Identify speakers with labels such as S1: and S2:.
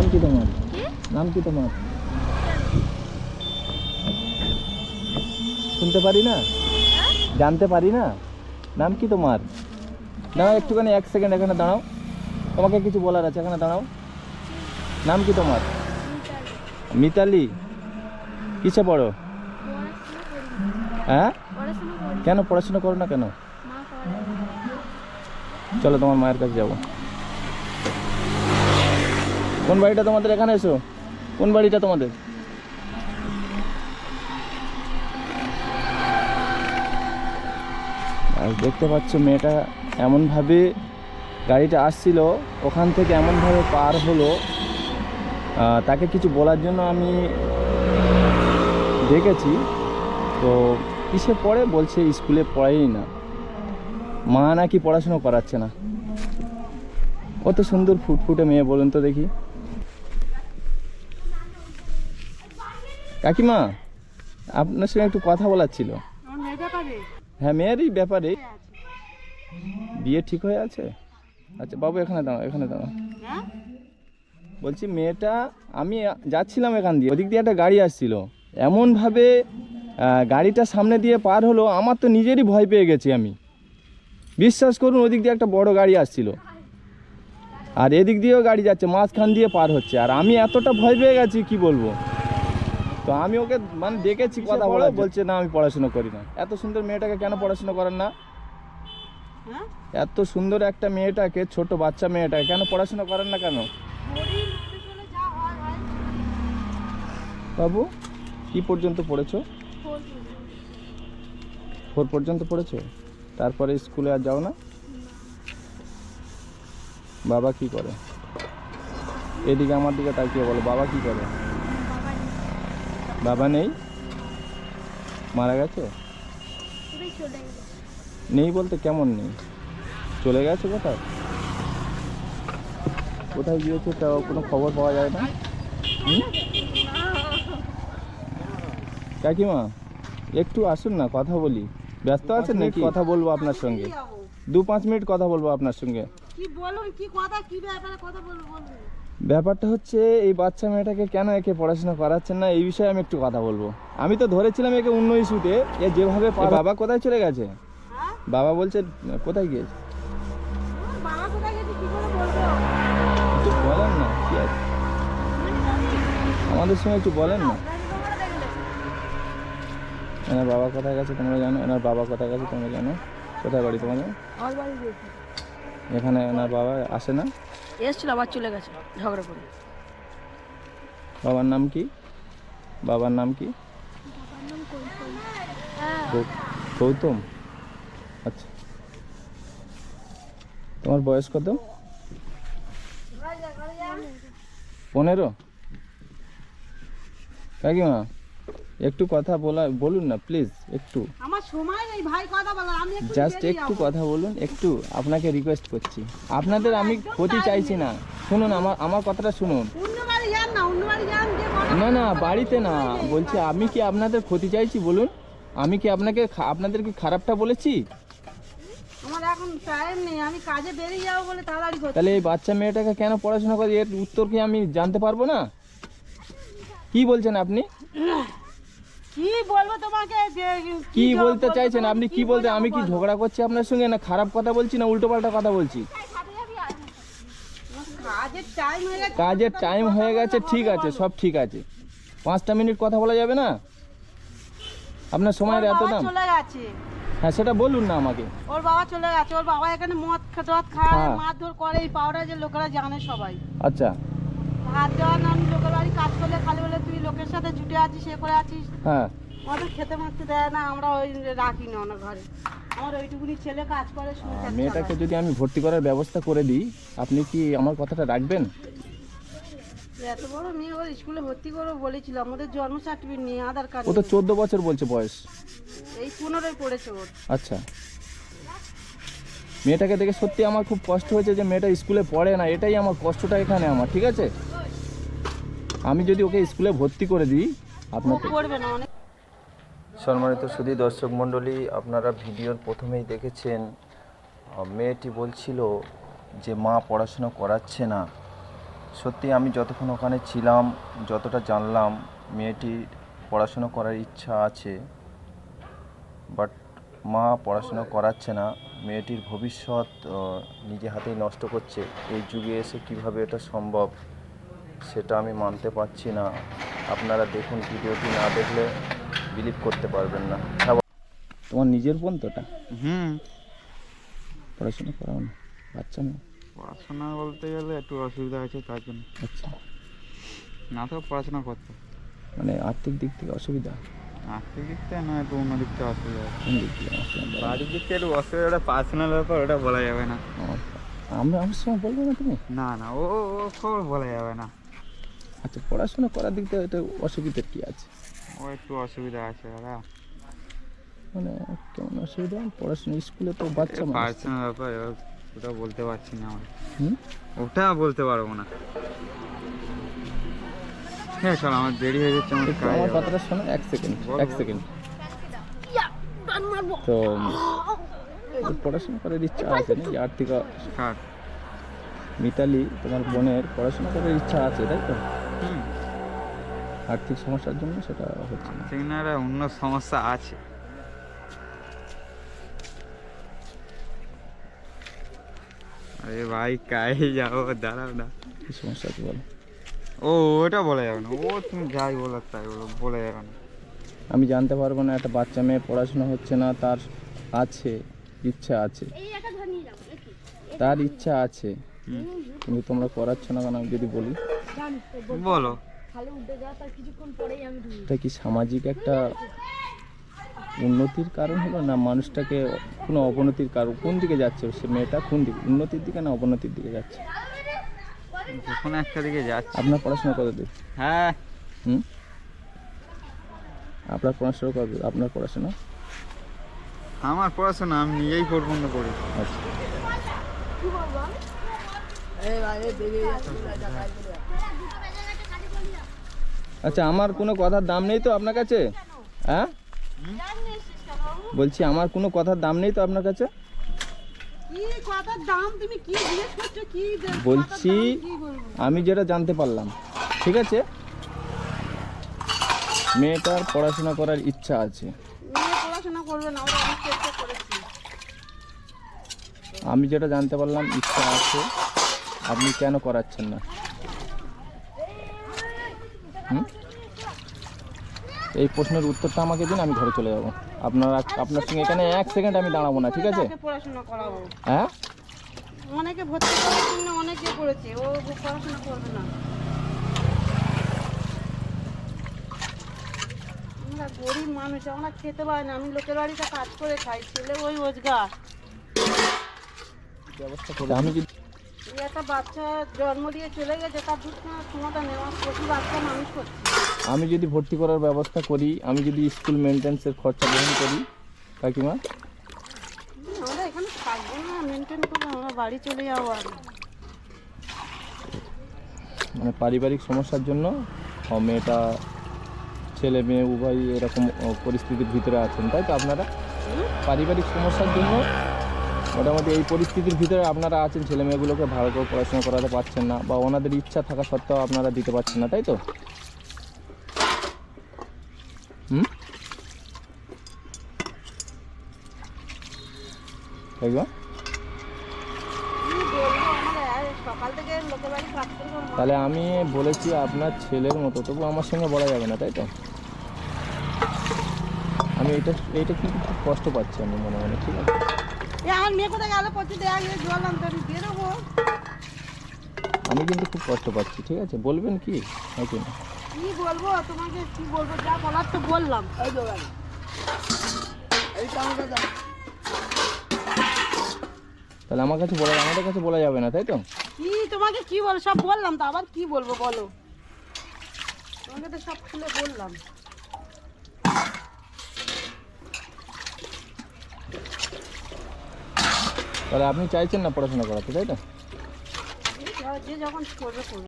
S1: নাম কি তোমার? নাম কি তোমার? শুনতে পারি না, জানতে পারি না। নাম কি তোমার? দাঁড়াও একটুখানি, 1 সেকেন্ড এখানে দাঁড়াও, তোমাকে কিছু বলার আছে, এখানে দাঁড়াও। নাম কি তোমার? মিতালি। কিসে পড়ো? হ্যাঁ, কেন পড়াশোনা করো না কেন? চলো তোমার মায়ের কাছে যাবো। কোন বাড়িটা তোমাদের? এখানে এসো। কোন বাড়িটা তোমাদের? আর দেখতে পাচ্ছ মেয়েটা এমনভাবে গাড়িটা আসছিল, ওখান থেকে এমনভাবে পার হলো। তাকে কিছু বলার জন্য আমি দেখেছি। তো কিসে পড়ে বলছে স্কুলে পড়াই না, মা নাকি পড়াশুনো করাচ্ছে না। কত সুন্দর ফুটফুটে মেয়ে বলুন তো দেখি। কাকিমা, আপনার সঙ্গে একটু কথা বলার ছিল। হ্যাঁ, মেয়েরই ব্যাপারে। বিয়ে ঠিক হয়ে আছে? আচ্ছা বাবু এখানে দাঁড়াও, এখানে দাঁড়াও। বলছি মেয়েটা, আমি যাচ্ছিলাম এখান দিয়ে, ওদিক দিয়ে একটা গাড়ি আসছিল, এমনভাবে গাড়িটা সামনে দিয়ে পার হলো, আমার তো নিজেরই ভয় পেয়ে গেছি আমি। বিশ্বাস করুন, ওদিক দিয়ে একটা বড় গাড়ি আসছিল আর এদিক দিয়েও গাড়ি যাচ্ছে, মাঝখান দিয়ে পার হচ্ছে, আর আমি এতটা ভয় পেয়ে গেছি কি বলবো। তো আমি ওকে মানে ডেকেছি কথা বলা, বলছে না আমি পড়াশোনা করি না। এত সুন্দর মেয়েটাকে কেন পড়াশোনা করেন না? এত সুন্দর একটা মেয়েটাকে, ছোট বাচ্চা মেয়েটাকে কেন পড়াশোনা করেন না কেন? বাবু কি পর্যন্ত পড়েছো? 4 পর্যন্ত পড়েছো? তারপরে স্কুলে আর যাও না? বাবা কি করে? এদিকে আমার দিকে তাকিয়ে বলো, বাবা কি করে? বাবা নেই, মারা গেছে? নেই বলতে কেমন নেই? চলে গেছে কোথায়? কোথায় গিয়েছে তাও কোনো খবর পাওয়া যায় না? কাকিমা একটু আসুন না, কথা বলি। ব্যস্ত আছেন নাকি? কথা বলবো আপনার সঙ্গে, 2-5 মিনিট কথা বলবো আপনার সঙ্গে।
S2: কি বলুন, কি কথা, কি ব্যাপারে কথা বলবো?
S1: ব্যাপারটা হচ্ছে এই বাচ্চা মেয়েটাকে কেন একে পড়াশোনা করাচ্ছেন না, এই বিষয়ে আমি একটু কথা বলবো। আমি তো ধরেছিলাম একে 19 ইস্যুতে, এ যেভাবে বাবা কোথায় চলে গেছে? বাবা বলছে কোথায় গিয়েছে?
S2: বাবা কোথায় গেছে কি করে বলবো?
S1: একটু বলেন না কি আছে, আমাদের সঙ্গে একটু বলেন না। এনার বাবা কোথায় গেছে তোমরা জানো? এনার বাবা কোথায় গেছে তোমরা জানো? কোথায় বাড়ি তোমাদের? এখানে এনার বাবা আসে না?
S2: এসেছিল, আবার চলে গেছে ঝগড়া করে।
S1: বাবার নাম কি? বাবার নাম কি? গৌতম। আচ্ছা, তোমার বয়স কত? 15? কাকিমা একটু কথা বলুন না প্লিজ, একটু।
S2: আমার সময় নেই ভাই কথা বলার, আমি
S1: জাস্ট একটু কথা বলুন, একটু আপনাকে রিকোয়েস্ট করছি। আপনাদের আমি ক্ষতি চাইছি না, শুনুন আমার কথাটা শুনুন।
S2: অন্য বাড়ি যান না, অন্য বাড়ি যান।
S1: না না, বাড়িতে না, বলছি আমি কি আপনাদের ক্ষতি চাইছি বলুন? আমি কি আপনাদের কি খারাপটা বলেছি?
S2: আমার এখন টাইম নেই, আমি কাজে বেরিয়ে যাবো বলে তাড়াতাড়ি করছি।
S1: তাহলে এই বাচ্চা মেয়েটাকে কেন পড়াশোনা করে, এর উত্তর কি আমি জানতে পারবো না? কি বলছেন আপনি?
S2: কি বলবো তোমাকে, যে
S1: কি বলতে চাইছেন আপনি? কি বলতে, আমি কি ঝগড়া করছি আপনার সঙ্গে, না খারাপ কথা বলছি, না উল্টো পাল্টা কথা বলছি?
S2: কাজের টাইম হয়ে গেছে।
S1: কাজের টাইম হয়ে গেছে, ঠিক আছে, সব ঠিক আছে। 5টা মিনিট কথা বলা যাবে না? আপনার সময়ের এত দাম?
S2: চলে গেছে।
S1: হ্যাঁ সেটা বলুন না আমাকে।
S2: ওর বাবা চলে গেছে, ওর বাবা এখানে মদ খায়,
S1: হ্যাঁ।
S2: মারধর করে, এই পাউডার যে লোকেরা জানে সবাই।
S1: আচ্ছা।
S2: হাত দেওয়া না, লোকের বাড়ি কাজ করলে খালি বলে তুই লোকের সাথে জুটে আছিস, সে করে আছিস।
S1: হ্যাঁ।
S2: ওদের খেতে মারতে দেয় না, আমরা ওই রাখি না ওনার ঘরে। আমার ওইটুকুনি ছেলে কাজ করে।
S1: মেয়েটাকে যদি আমি ভর্তি করার ব্যবস্থা করে দিই, আপনি কি আমার কথাটা রাখবেন?
S2: এত বড় মেয়ে ওর স্কুলে ভর্তি করবো বলেছিলাম, ওদের জন্ম সার্টিফিকেট নিয়ে, আধার কার্ড।
S1: ও তো 14 বছর বলছে বয়স।
S2: এই 15 পড়েছে ওর।
S1: আচ্ছা, মেয়েটাকে দেখে সত্যি আমার খুব কষ্ট হয়েছে যে মেয়েটা স্কুলে পড়ে না, এটাই আমার কষ্টটা এখানে আমার। ঠিক আছে, আমি যদি ওকে স্কুলে ভর্তি করে দিই, আপনার
S2: পড়বে না অনেক।
S1: সম্মানিত সুধী দর্শক মণ্ডলী, আপনারা ভিডিওর প্রথমেই দেখেছেন মেয়েটি বলছিল যে মা পড়াশোনা করাচ্ছে না। সত্যি আমি যতক্ষণ ওখানে ছিলাম, যতটা জানলাম, মেয়েটির পড়াশুনো করার ইচ্ছা আছে, বাট মা পড়াশুনো করাচ্ছে না। মেয়েটির ভবিষ্যৎ নিজে হাতেই নষ্ট করছে। এই যুগে এসে কিভাবে এটা সম্ভব সেটা আমি মানতে পারছি না। আপনারা দেখুন, ভিডিওটি না দেখলে বিলিভ করতে পারবেন না। তোমার নিজের বোন তো ওটা? পড়াশোনা করাও না, বাচ্চা মেয়ে?
S3: পড়াশোনা বলতে গেলে একটু অসুবিধা আছে তার জন্য।
S1: আচ্ছা,
S3: না তো পড়াশোনা করতে।
S1: মানে আর্থিক দিক থেকে অসুবিধা?
S3: আর্থিক দিক থেকে না, একটু অন্য দিক থেকে অসুবিধা আছে।
S1: কোন দিক থেকে অসুবিধা?
S3: বাড়ির দিক থেকে একটু অসুবিধা, ওটা পার্সোনাল ব্যাপার, ওটা বলা যাবে না।
S1: আমার সঙ্গে বলবো না তুমি?
S3: না না, ও ও খবর বলা যাবে না।
S1: আচ্ছা, পড়াশোনা করার দিক থেকে এটা অসুবিধার কি আছে?
S3: ও একটু অসুবিধা আছে দাদা।
S1: মানে কেমন অসুবিধা? পড়াশোনা স্কুলে তো বাচ্চা মানুষ।
S3: পার্সোনাল ব্যাপার, ওটা বলতে পারছি না আমি।
S1: হুম?
S3: ওটা বলতে পারবো না। হ্যাঁ চল, আমার দেরি হয়ে যাচ্ছে, আমার
S1: একটু
S3: কাজ
S1: আমার
S3: আছে।
S1: কথাটা শোনো, এক সেকেন্ড।
S3: বল,
S1: এক
S3: বল।
S1: সেকেন্ড। তো তোর পড়াশোনা করার ইচ্ছা আছে নাকি? আর্থিক
S3: কার?
S1: মিতালি তোমার বোনের পড়াশোনা করার ইচ্ছা আছে, তাই তো?
S3: হুম,
S1: আর্থিক সমস্যার জন্য সেটা হচ্ছে না।
S3: ঠিক না, একটা অন্য সমস্যা আছে। আরে ভাই কাজে যাবো, দাঁড়াও না।
S1: কি সমস্যা আছে বলো?
S3: ও ওটা বলা যাবে না, ও তুমি যাই বলো তাই বলো, বলা যাবে না।
S1: আমি জানতে পারবো না একটা বাচ্চা মেয়ে পড়াশোনা হচ্ছে না, তার আছে ইচ্ছা আছে, তার ইচ্ছা আছে,
S3: হুম,
S1: কিন্তু তোমরা করাচ্ছ না কেন? আমি যদি বলি
S3: বলো।
S1: এটা কি সামাজিক একটা উন্নতির কারণ হলো, না মানুষটাকে কোনো অবনতির কারণ? কোন দিকে যাচ্ছে সে মেয়েটা? কোন দিকে, উন্নতির দিকে না অবনতির দিকে যাচ্ছে?
S3: যখন একটা দিকে যাচ্ছে।
S1: আপনার পড়াশোনা কত দূর?
S3: হ্যাঁ,
S1: হুম? আপনার পড়াশোনা কত দূর? আপনার পড়াশোনা?
S3: আমার পড়াশোনা আমি নিজেই পছন্দ করি।
S1: আচ্ছা, আচ্ছা, আমার কোনো কথার দাম নেই তো আপনার কাছে? হ্যাঁ, বলছি আমার কোনো কথার দাম নেই তো আপনার কাছে?
S2: কি কথার দাম তুমি কি জিজ্ঞেস করছো? কি
S1: বলছি আমি যেটা জানতে পারলাম, ঠিক আছে, মেয়েটার পড়াশোনা করার ইচ্ছা আছে।
S2: মেয়ে পড়াশোনা করবে না, আমরা অনেক চেষ্টা করেছি।
S1: আমি যেটা জানতে পারলাম ইচ্ছা আছে, আপনি কেন করাচ্ছেন না? হুম? এই প্রশ্নের উত্তরটা আমাকে দিন, আমি ঘরে চলে যাব। আপনার সঙ্গে এখানে এক সেকেন্ড আমি দাঁড়াবো না, ঠিক আছে?
S2: তাকে পড়াশোনা করাবো।
S1: হ্যাঁ,
S2: অনেকে ভর্তি করার জন্য অনেকে করেছে, ও পড়াশোনা করবে না। আমরা গরিব মানুষ, আমরা খেতে পারি না। আমি লোকের বাড়িতে কাজ করে খাই, ছেলে ওই রোজগার।
S1: ব্যবস্থা করে আমি যদি
S2: এই একটা বাচ্চা জন্ম দিয়ে চলে গেছে, তার দুধ খাওয়ার ক্ষমতা নেওয়া, প্রচুর বাচ্চা মানুষ করছে।
S1: আমি যদি ভর্তি করার ব্যবস্থা করি, আমি যদি স্কুল মেনটেন্সের খরচা বহন করি, কাকিমা,
S2: আমরা এখানে থাকবো না, মেনটেন করবো, আমরা বাড়ি চলে যাবো। আর
S1: মানে পারিবারিক সমস্যার জন্য মেয়েটা, ছেলে মেয়ে উভয় এরকম পরিস্থিতির ভিতরে আছেন, তাই তো? আপনারা পারিবারিক সমস্যার জন্য মোটামুটি এই পরিস্থিতির ভিতরে আপনারা আছেন, ছেলে মেয়েগুলোকে ভালো করে পড়াশোনা করাতে পারছেন না, বা ওনাদের ইচ্ছা থাকা সত্ত্বেও আপনারা দিতে পারছেন না, তাই তো? হুম, দেখবা,
S2: কি বলবো, আমরা সকাল থেকে লোকের বাড়ি কাজ করবো।
S1: তাহলে আমি বলেছি আপনার ছেলের মতো, তবু আমার সঙ্গে বলা যাবে না, তাই তো? আমি এইটা কিন্তু খুব কষ্ট পাচ্ছি আমি মনে মনে, ঠিক আছে?
S2: আমার মেয়ে কোথায় গেলে পড়তে দেওয়া গেলে জল আনতে আমি দিয়ে দেবো।
S1: আমি কিন্তু খুব কষ্ট পাচ্ছি, ঠিক আছে? বলবেন কি নাকি না?
S2: কি বলবো তোমাকে, কি বলবো, যা বলার তো বললাম।
S1: তাহলে আমাদের কাছে বলা যাবে না, তাই তো?
S2: কি তোমাকে কি বল, সব বললাম তো, আবার কি বলবো বলো? তোমাকে তো সব খুলে বললাম।
S1: তাহলে আপনি চাইছেন না পড়াশোনা করাতে, তাই তো?
S2: যে যখন করবে করবে।